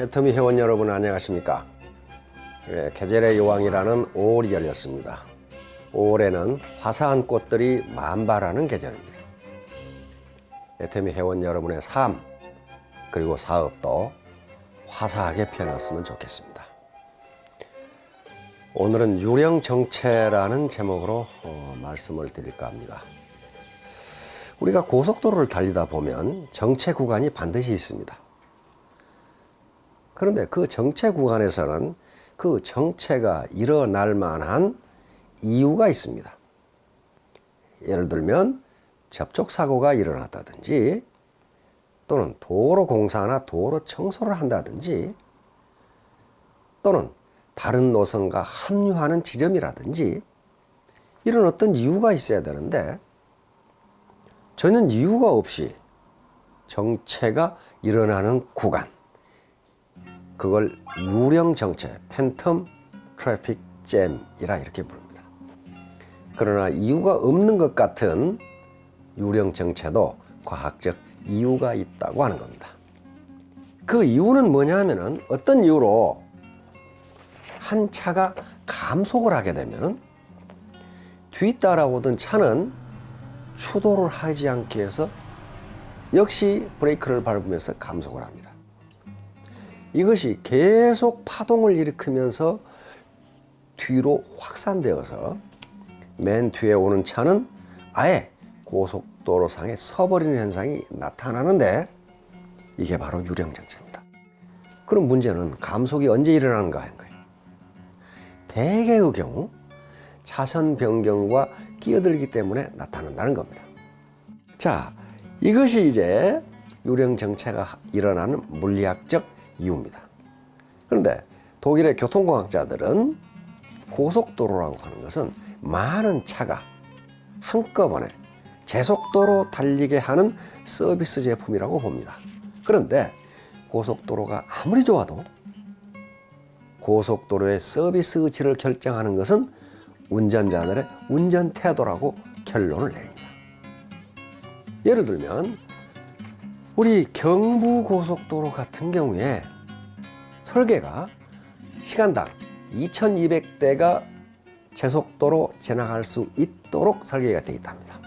애터미 회원 여러분 안녕하십니까? 계절의 여왕이라는 5월이 열렸습니다. 5월에는 화사한 꽃들이 만발하는 계절입니다. 애터미 회원 여러분의 삶 그리고 사업도 화사하게 피어났으면 좋겠습니다. 오늘은 유령정체라는 제목으로 말씀을 드릴까 합니다. 우리가 고속도로를 달리다 보면 정체 구간이 반드시 있습니다. 그런데 그 정체 구간에서는 그 정체가 일어날 만한 이유가 있습니다. 예를 들면 접촉사고가 일어났다든지 또는 도로 공사나 도로 청소를 한다든지 또는 다른 노선과 합류하는 지점이라든지 이런 어떤 이유가 있어야 되는데 전혀 이유가 없이 정체가 일어나는 구간, 그걸 유령정체, 팬텀 트래픽 잼이라 이렇게 부릅니다. 그러나 이유가 없는 것 같은 유령정체도 과학적 이유가 있다고 하는 겁니다. 그 이유는 뭐냐 하면은 어떤 이유로 한 차가 감속을 하게 되면 뒤따라오던 차는 추돌을 하지 않기 위해서 역시 브레이크를 밟으면서 감속을 합니다. 이것이 계속 파동을 일으키면서 뒤로 확산되어서 맨 뒤에 오는 차는 아예 고속도로상에 서버리는 현상이 나타나는데 이게 바로 유령정체입니다. 그럼 문제는 감속이 언제 일어나는가 하는 거예요. 대개의 경우 차선 변경과 끼어들기 때문에 나타난다는 겁니다. 자, 이것이 이제 유령정체가 일어나는 물리학적 이유입니다. 그런데 독일의 교통공학자들은 고속도로라고 하는 것은 많은 차가 한꺼번에 제속도로 달리게 하는 서비스 제품이라고 봅니다. 그런데 고속도로가 아무리 좋아도 고속도로의 서비스 의지를 결정하는 것은 운전자들의 운전 태도라고 결론을 내립니다. 예를 들면 우리 경부고속도로 같은 경우에 설계가 시간당 2200대가 제속도로 지나갈 수 있도록 설계가 되어 있답니다.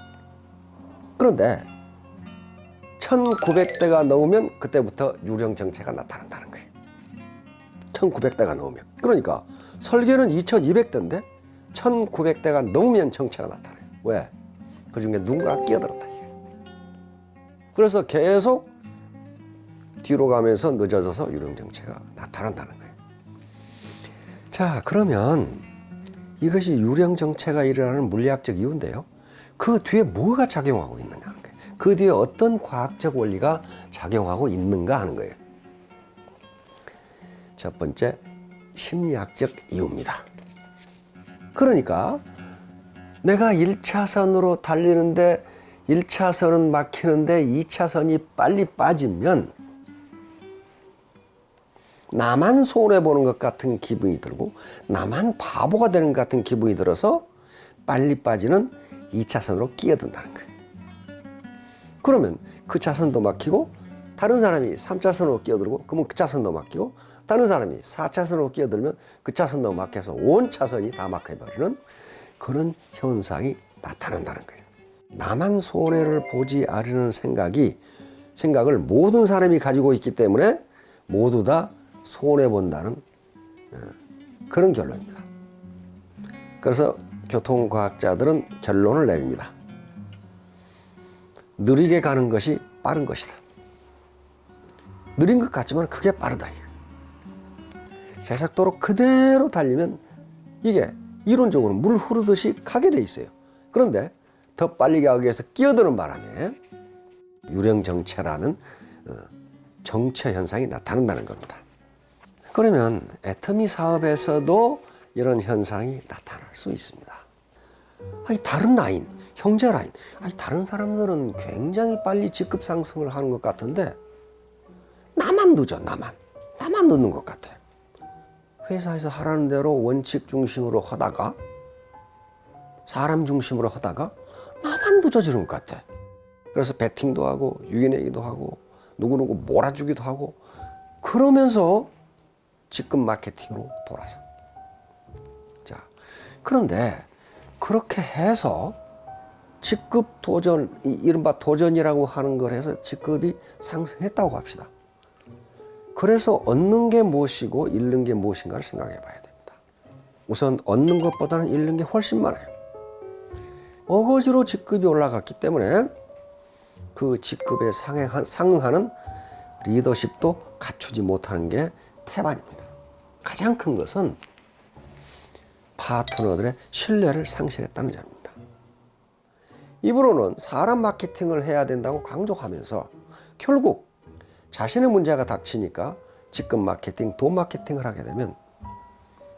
그런데 1900대가 넘으면 그때부터 유령정체가 나타난다는 거예요. 1900대가 넘으면. 그러니까 설계는 2200대인데 1900대가 넘으면 정체가 나타나요. 왜? 그 중에 누군가가 끼어들었다. 그래서 계속 뒤로 가면서 늦어져서 유령정체가 나타난다는 거예요. 자, 그러면 이것이 유령정체가 일어나는 물리학적 이유인데요. 그 뒤에 뭐가 작용하고 있느냐 하는 거예요. 그 뒤에 어떤 과학적 원리가 작용하고 있는가 하는 거예요. 첫 번째, 심리학적 이유입니다. 그러니까 내가 1차선으로 달리는데 1차선은 막히는데 2차선이 빨리 빠지면 나만 손해보는 것 같은 기분이 들고 나만 바보가 되는 것 같은 기분이 들어서 빨리 빠지는 2차선으로 끼어든다는 거예요. 그러면 그 차선도 막히고 다른 사람이 3차선으로 끼어들고 그러면 그 차선도 막히고 다른 사람이 4차선으로 끼어들면 그 차선도 막혀서 온 차선이 다 막혀버리는 그런 현상이 나타난다는 거예요. 나만 손해를 보지 않으려는 생각을 모든 사람이 가지고 있기 때문에 모두 다 손해본다는 그런 결론입니다. 그래서 교통과학자들은 결론을 내립니다. 느리게 가는 것이 빠른 것이다. 느린 것 같지만 그게 빠르다. 제속도로 그대로 달리면 이게 이론적으로 물 흐르듯이 가게 돼 있어요. 그런데 더 빨리 가기 위해서 끼어드는 바람에 유령정체라는 정체 현상이 나타난다는 겁니다. 그러면 애터미 사업에서도 이런 현상이 나타날 수 있습니다. 아니, 다른 라인, 형제 라인, 아니, 다른 사람들은 굉장히 빨리 직급 상승을 하는 것 같은데 나만 늦어, 나만 늦는 것 같아요. 회사에서 하라는 대로 원칙 중심으로 하다가 사람 중심으로 하다가 나만 늦어지는 것 같아. 그래서 배팅도 하고 유인하기도 하고 누구누구 몰아주기도 하고 그러면서 직급 마케팅으로 돌아서. 자, 그런데 그렇게 해서 직급 도전, 이른바 도전이라고 하는 걸 해서 직급이 상승했다고 합시다. 그래서 얻는 게 무엇이고 잃는 게 무엇인가를 생각해 봐야 됩니다. 우선 얻는 것보다는 잃는 게 훨씬 많아요. 어거지로 직급이 올라갔기 때문에 그 직급에 상응하는 리더십도 갖추지 못하는 게 태반입니다. 가장 큰 것은 파트너들의 신뢰를 상실했다는 점입니다. 입으로는 사람 마케팅을 해야 된다고 강조하면서 결국 자신의 문제가 닥치니까 직급 마케팅, 돈 마케팅을 하게 되면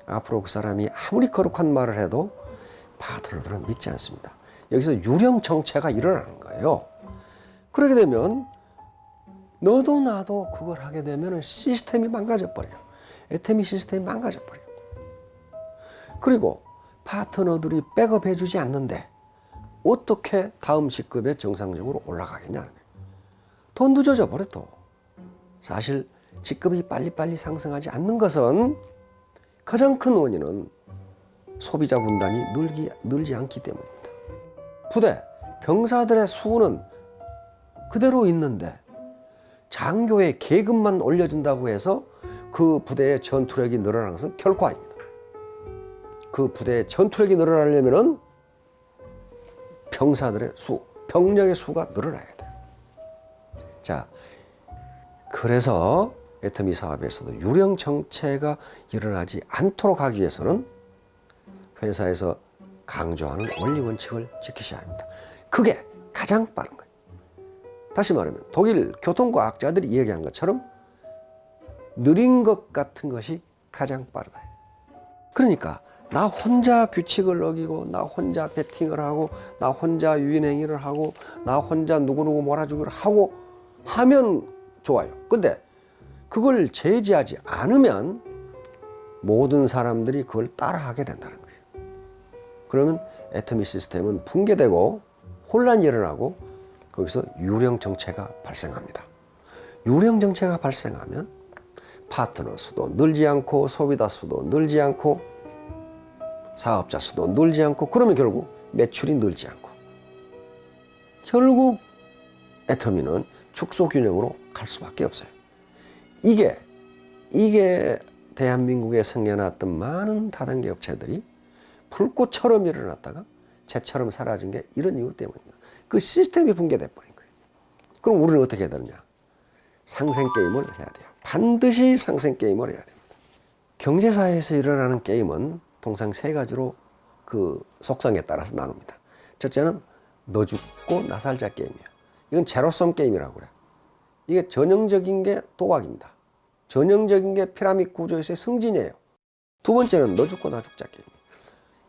앞으로 그 사람이 아무리 거룩한 말을 해도 파트너들은 믿지 않습니다. 여기서 유령 정체가 일어나는 거예요. 그렇게 되면 너도 나도 그걸 하게 되면 시스템이 망가져 버려요. 애터미 시스템이 망가져 버려요. 그리고 파트너들이 백업해 주지 않는데 어떻게 다음 직급에 정상적으로 올라가겠냐는 거예요. 돈도 젖어버렸도. 사실 직급이 빨리빨리 상승하지 않는 것은 가장 큰 원인은 소비자 군단이 늘지 않기 때문입니다. 부대, 병사들의 수는 그대로 있는데 장교의 계급만 올려준다고 해서 그 부대의 전투력이 늘어나는 것은 결코 아닙니다. 그 부대의 전투력이 늘어나려면 병사들의 수, 병력의 수가 늘어나야 돼요. 자, 그래서 애터미 사업에서도 유령 정체가 일어나지 않도록 하기 위해서는 회사에서 강조하는 원리 원칙을 지키셔야 합니다. 그게 가장 빠른 거예요. 다시 말하면 독일 교통과학자들이 이야기한 것처럼 느린 것 같은 것이 가장 빠르다. 그러니까 나 혼자 규칙을 어기고 나 혼자 베팅을 하고 나 혼자 유인행위를 하고 나 혼자 누구누구 몰아주기를 하고 하면 좋아요. 근데 그걸 제지하지 않으면 모든 사람들이 그걸 따라하게 된다는 거예요. 그러면 애터미 시스템은 붕괴되고 혼란이 일어나고 거기서 유령 정체가 발생합니다. 유령 정체가 발생하면 파트너 수도 늘지 않고 소비자 수도 늘지 않고 사업자 수도 늘지 않고 그러면 결국 매출이 늘지 않고 결국 애터미는 축소 균형으로 갈 수밖에 없어요. 이게 대한민국에 생겨났던 많은 다단계 업체들이 불꽃처럼 일어났다가 재처럼 사라진 게 이런 이유 때문입니다. 그 시스템이 붕괴돼 버린 거예요. 그럼 우리는 어떻게 해야 되느냐? 상생 게임을 해야 돼요. 반드시 상생 게임을 해야 됩니다. 경제사회에서 일어나는 게임은 통상 세 가지로 그 속성에 따라서 나눕니다. 첫째는 너 죽고 나 살자 게임이에요. 이건 제로섬 게임이라고 그래요. 이게 전형적인 게 도박입니다. 전형적인 게 피라미드 구조에서의 승진이에요. 두 번째는 너 죽고 나 죽자 게임.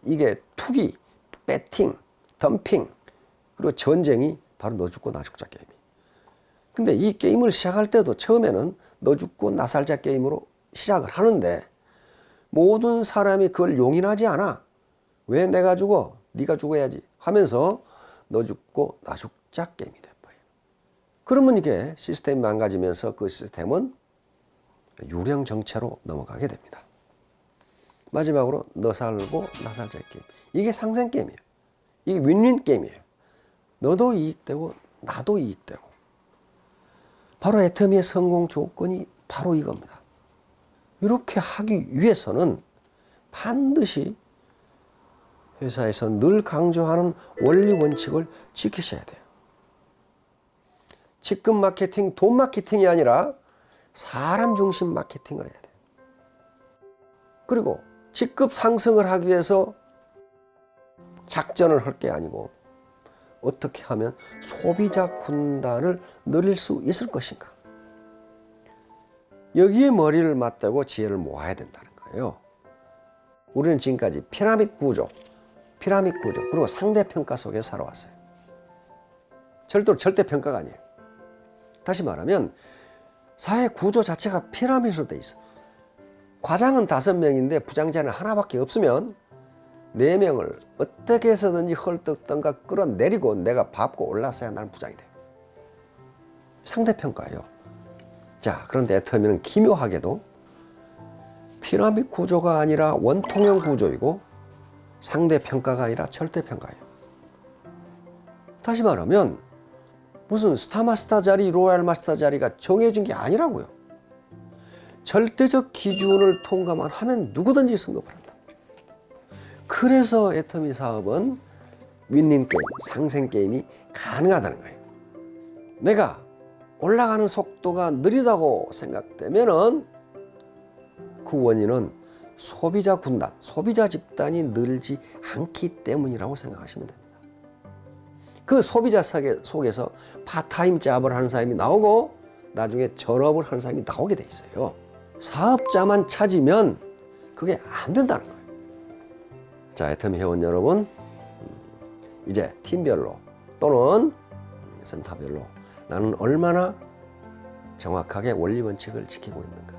이게 투기, 배팅, 덤핑, 그리고 전쟁이 바로 너 죽고 나 죽자 게임이에요. 근데 이 게임을 시작할 때도 처음에는 너 죽고 나 살자 게임으로 시작을 하는데 모든 사람이 그걸 용인하지 않아. 왜 내가 죽어? 네가 죽어야지 하면서 너 죽고 나 죽자 게임이 돼버려요. 그러면 이게 시스템이 망가지면서 그 시스템은 유령 정체로 넘어가게 됩니다. 마지막으로 너 살고 나 살자 게임. 이게 상생 게임이에요. 이게 윈윈 게임이에요. 너도 이익되고 나도 이익되고. 바로 애터미의 성공 조건이 바로 이겁니다. 이렇게 하기 위해서는 반드시 회사에서 늘 강조하는 원리 원칙을 지키셔야 돼요. 직급 마케팅, 돈 마케팅이 아니라 사람 중심 마케팅을 해야 돼요. 그리고 직급 상승을 하기 위해서 작전을 할 게 아니고 어떻게 하면 소비자 군단을 늘릴 수 있을 것인가. 여기에 머리를 맞대고 지혜를 모아야 된다는 거예요. 우리는 지금까지 피라미드 구조, 그리고 상대평가 속에서 살아왔어요. 절대로 절대평가가 아니에요. 다시 말하면 사회 구조 자체가 피라미드로 돼 있어. 과장은 5명인데 부장자는 하나밖에 없으면 4명을 어떻게 해서든지 헐떡던가 끌어내리고 내가 밟고 올라서야 나는 부장이 돼요. 상대평가예요. 자, 그런데 애터미는 기묘하게도 피라미드 구조가 아니라 원통형 구조이고 상대평가가 아니라 절대평가예요. 다시 말하면 무슨 스타마스터 자리, 로얄 마스터 자리가 정해진 게 아니라고요. 절대적 기준을 통과만 하면 누구든지 승급을 한다. 그래서 애터미 사업은 윈닝 게임, 상생 게임이 가능하다는 거예요. 내가 올라가는 속도가 느리다고 생각되면은 그 원인은 소비자 군단, 소비자 집단이 늘지 않기 때문이라고 생각하시면 됩니다. 그 소비자 속에서 파타임 잡을 하는 사람이 나오고 나중에 전업을 하는 사람이 나오게 돼 있어요. 사업자만 찾으면 그게 안 된다는 거예요. 자, 애터미 회원 여러분, 이제 팀별로 또는 센터별로 나는 얼마나 정확하게 원리 원칙을 지키고 있는가.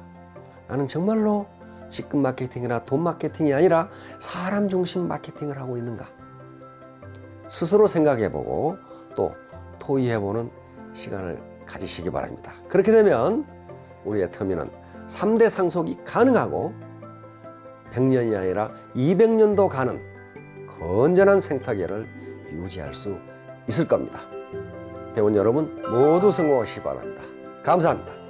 나는 정말로 직급 마케팅이나 돈 마케팅이 아니라 사람 중심 마케팅을 하고 있는가. 스스로 생각해보고 또 토의해보는 시간을 가지시기 바랍니다. 그렇게 되면 우리 애터미는 3대 상속이 가능하고 100년이 아니라 200년도 가는 건전한 생태계를 유지할 수 있을 겁니다. 회원 여러분 모두 성공하시기 바랍니다. 감사합니다.